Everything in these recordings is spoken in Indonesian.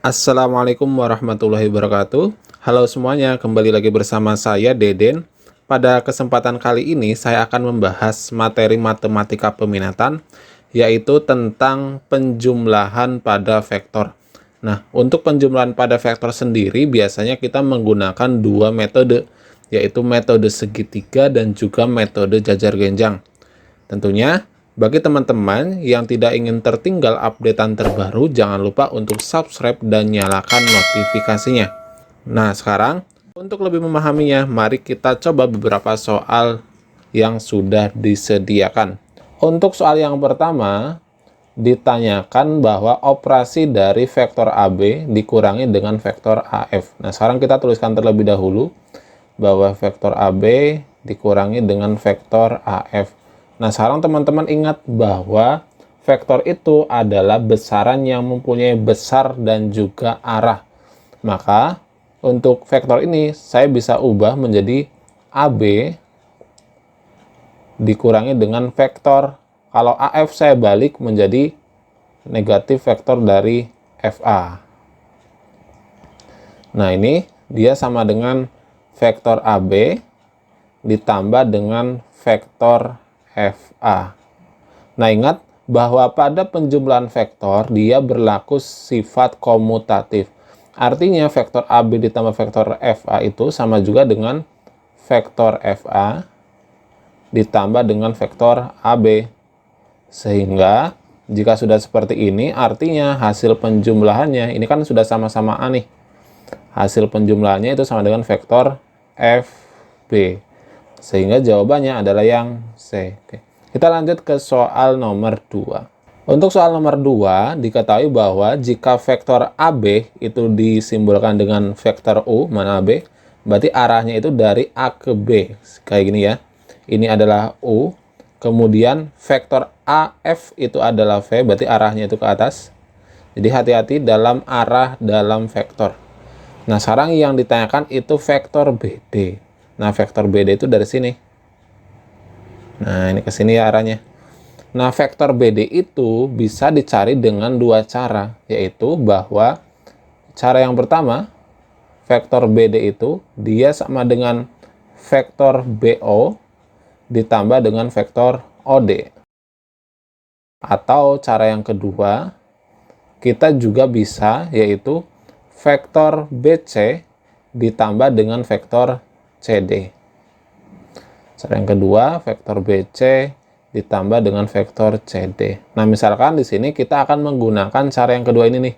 Assalamualaikum warahmatullahi wabarakatuh. Halo semuanya, kembali lagi bersama saya Deden. Pada kesempatan kali ini saya akan membahas materi matematika peminatan, yaitu tentang penjumlahan pada vektor. Nah, untuk penjumlahan pada vektor sendiri biasanya kita menggunakan dua metode, yaitu metode segitiga dan juga metode jajar genjang. Tentunya, bagi teman-teman yang tidak ingin tertinggal updatean terbaru, jangan lupa untuk subscribe dan nyalakan notifikasinya. Nah, sekarang untuk lebih memahaminya, mari kita coba beberapa soal yang sudah disediakan. Untuk soal yang pertama, ditanyakan bahwa operasi dari vektor AB dikurangi dengan vektor AF. Nah, sekarang kita tuliskan terlebih dahulu bahwa vektor AB dikurangi dengan vektor AF. Nah, sekarang teman-teman ingat bahwa vektor itu adalah besaran yang mempunyai besar dan juga arah. Maka, untuk vektor ini saya bisa ubah menjadi AB dikurangi dengan vektor. Kalau AF saya balik menjadi negatif vektor dari FA. Nah, ini dia sama dengan vektor AB ditambah dengan vektor FA. Nah, ingat bahwa pada penjumlahan vektor dia berlaku sifat komutatif. Artinya vektor AB ditambah vektor FA itu sama juga dengan vektor FA ditambah dengan vektor AB. Sehingga jika sudah seperti ini, artinya hasil penjumlahannya, ini kan sudah sama-sama A nih. Hasil penjumlahannya itu sama dengan vektor FB. Sehingga jawabannya adalah yang C. Oke. Kita lanjut ke soal nomor 2. Untuk soal nomor 2, diketahui bahwa jika vektor AB itu disimbolkan dengan vektor U, mana AB, berarti arahnya itu dari A ke B. Kayak gini ya. Ini adalah U, kemudian vektor AF itu adalah V, berarti arahnya itu ke atas. Jadi hati-hati dalam arah dalam vektor. Nah, sekarang yang ditanyakan itu vektor BD. Nah, vektor BD itu dari sini. Nah, ini ke sini ya arahnya. Nah, vektor BD itu bisa dicari dengan dua cara, yaitu bahwa cara yang pertama, vektor BD itu dia sama dengan vektor BO ditambah dengan vektor OD. Atau cara yang kedua, kita juga bisa yaitu vektor BC ditambah dengan vektor CD. Cara yang kedua, vektor BC ditambah dengan vektor CD. Nah, misalkan di sini kita akan menggunakan cara yang kedua ini nih.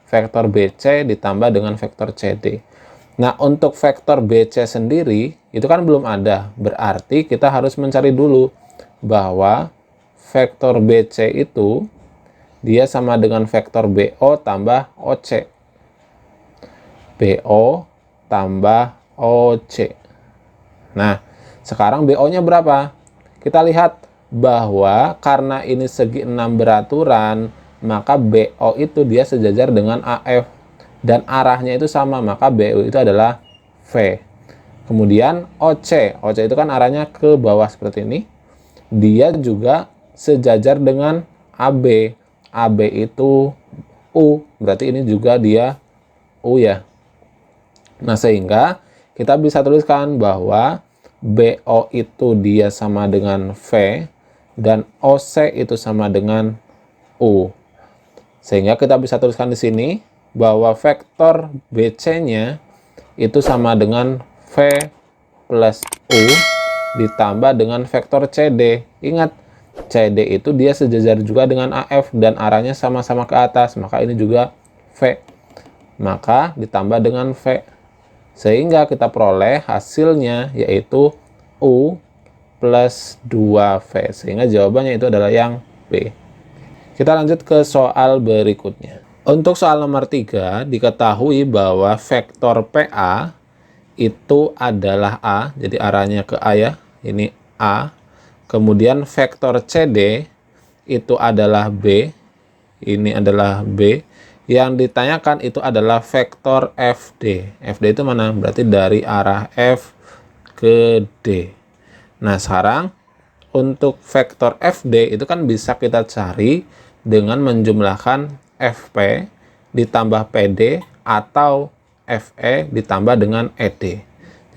Vektor BC ditambah dengan vektor CD. Nah, untuk vektor BC sendiri, itu kan belum ada. Berarti kita harus mencari dulu bahwa vektor BC itu dia sama dengan vektor BO tambah OC. BO tambah OC. Nah, sekarang BO-nya berapa? Kita lihat bahwa karena ini segi 6 beraturan, maka BO itu dia sejajar dengan AF. Dan arahnya itu sama, maka BO itu adalah V. Kemudian OC. OC itu kan arahnya ke bawah seperti ini. Dia juga sejajar dengan AB. AB itu U. Berarti ini juga dia U ya. Nah, sehingga kita bisa tuliskan bahwa BO itu dia sama dengan V dan OC itu sama dengan U. Sehingga kita bisa tuliskan di sini bahwa vektor BC-nya itu sama dengan V plus U ditambah dengan vektor CD. Ingat, CD itu dia sejajar juga dengan AF dan arahnya sama-sama ke atas, maka ini juga V. Maka ditambah dengan V. Sehingga kita peroleh hasilnya yaitu U plus 2V. Sehingga jawabannya itu adalah yang B. Kita lanjut ke soal berikutnya. Untuk soal nomor 3, diketahui bahwa vektor PA itu adalah A. Jadi arahnya ke A ya. Ini A. Kemudian vektor CD itu adalah B. Ini adalah B. Yang ditanyakan itu adalah vektor FD. FD itu mana? Berarti dari arah F ke D. Nah, sekarang untuk vektor FD itu kan bisa kita cari dengan menjumlahkan FP ditambah PD atau FE ditambah dengan ED.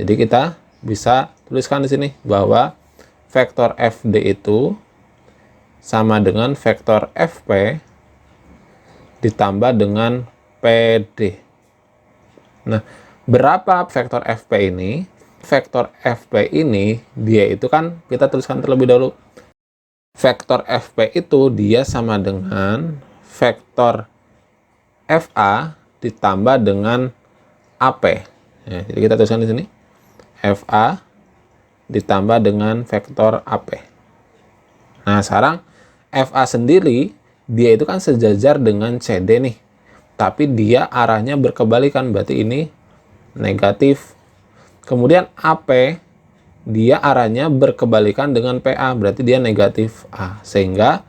Jadi kita bisa tuliskan di sini bahwa vektor FD itu sama dengan vektor FP ditambah dengan PD. Nah, berapa vektor FP ini? Vektor FP ini dia itu kan kita tuliskan terlebih dahulu. Vektor FP itu dia sama dengan vektor FA ditambah dengan AP. Ya, jadi kita tuliskan di sini FA ditambah dengan vektor AP. Nah, sekarang FA sendiri dia itu kan sejajar dengan CD nih. Tapi dia arahnya berkebalikan, berarti ini negatif. Kemudian AP dia arahnya berkebalikan dengan PA, berarti dia negatif A. Sehingga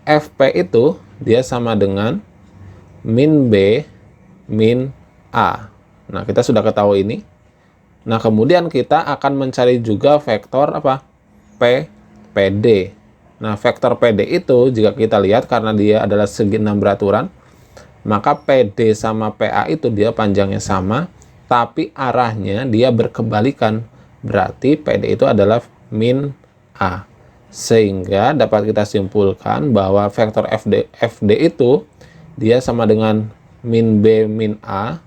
FP itu dia sama dengan min B min A. Nah, kita sudah ketahui ini. Nah, kemudian kita akan mencari juga vektor apa? PD. Nah, vektor PD itu jika kita lihat karena dia adalah segi 6 beraturan, maka PD sama PA itu dia panjangnya sama, tapi arahnya dia berkebalikan. Berarti PD itu adalah min A. Sehingga dapat kita simpulkan bahwa vektor FD itu dia sama dengan min B min A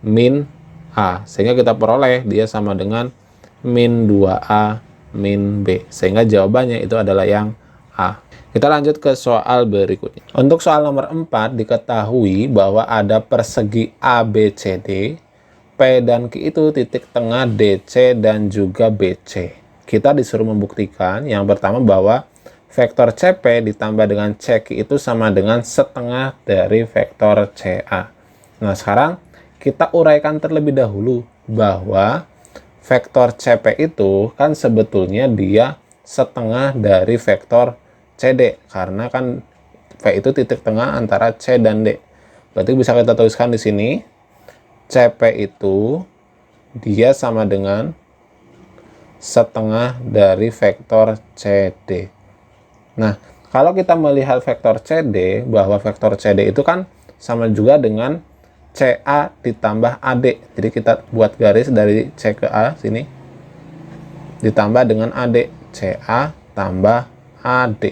min A. Sehingga kita peroleh dia sama dengan min 2A min B. Sehingga jawabannya itu adalah yang A. Kita lanjut ke soal berikutnya. Untuk soal nomor 4 diketahui bahwa ada persegi ABCD, P dan Q itu titik tengah DC dan juga BC. Kita disuruh membuktikan yang pertama bahwa vektor CP ditambah dengan CQ itu sama dengan setengah dari vektor CA. Nah, sekarang kita uraikan terlebih dahulu bahwa vektor CP itu kan sebetulnya dia setengah dari vektor CD, karena kan V itu titik tengah antara C dan D. Berarti bisa kita tuliskan di sini CP itu dia sama dengan setengah dari vektor CD. Nah, kalau kita melihat vektor CD, bahwa vektor CD itu kan sama juga dengan CA ditambah AD. Jadi kita buat garis dari C ke A sini ditambah dengan AD, CA tambah AD.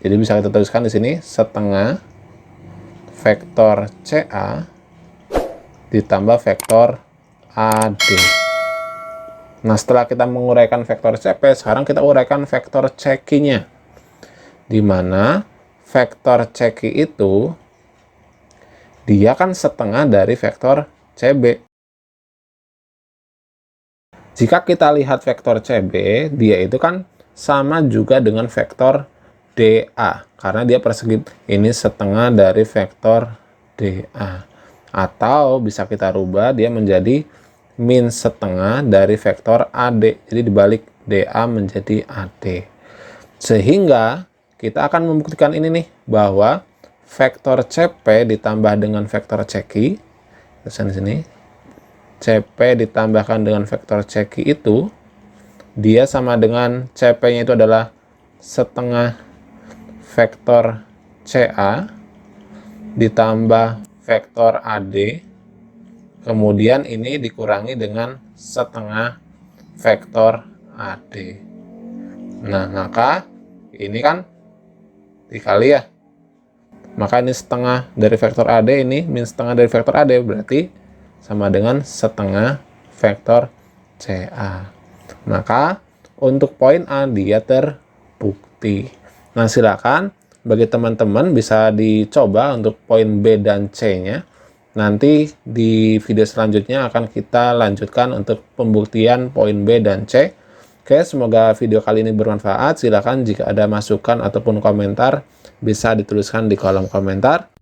Jadi bisa kita tuliskan di sini setengah vektor CA ditambah vektor AD. Nah, setelah kita menguraikan vektor CP, sekarang kita uraikan vektor CQ-nya. Di mana vektor CQ itu dia kan setengah dari vektor CB. Jika kita lihat vektor CB, dia itu kan sama juga dengan vektor DA, karena dia persegi ini setengah dari vektor DA. Atau bisa kita rubah dia menjadi min setengah dari vektor AD. Jadi dibalik DA menjadi AD. Sehingga kita akan membuktikan ini nih, bahwa vektor CP ditambah dengan vektor CQ, tulisan di sini, CP ditambahkan dengan vektor CQ itu dia sama dengan CP-nya itu adalah setengah vektor CA ditambah vektor AD, kemudian ini dikurangi dengan setengah vektor AD. Nah, maka ini kan dikali ya. Maka ini setengah dari vektor AD, ini min setengah dari vektor AD, berarti sama dengan setengah vektor CA. Maka untuk poin A dia terbukti. Nah, silakan bagi teman-teman bisa dicoba untuk poin B dan C-nya. Nanti di video selanjutnya akan kita lanjutkan untuk pembuktian poin B dan C. Oke, semoga video kali ini bermanfaat. Silakan jika ada masukan ataupun komentar bisa dituliskan di kolom komentar.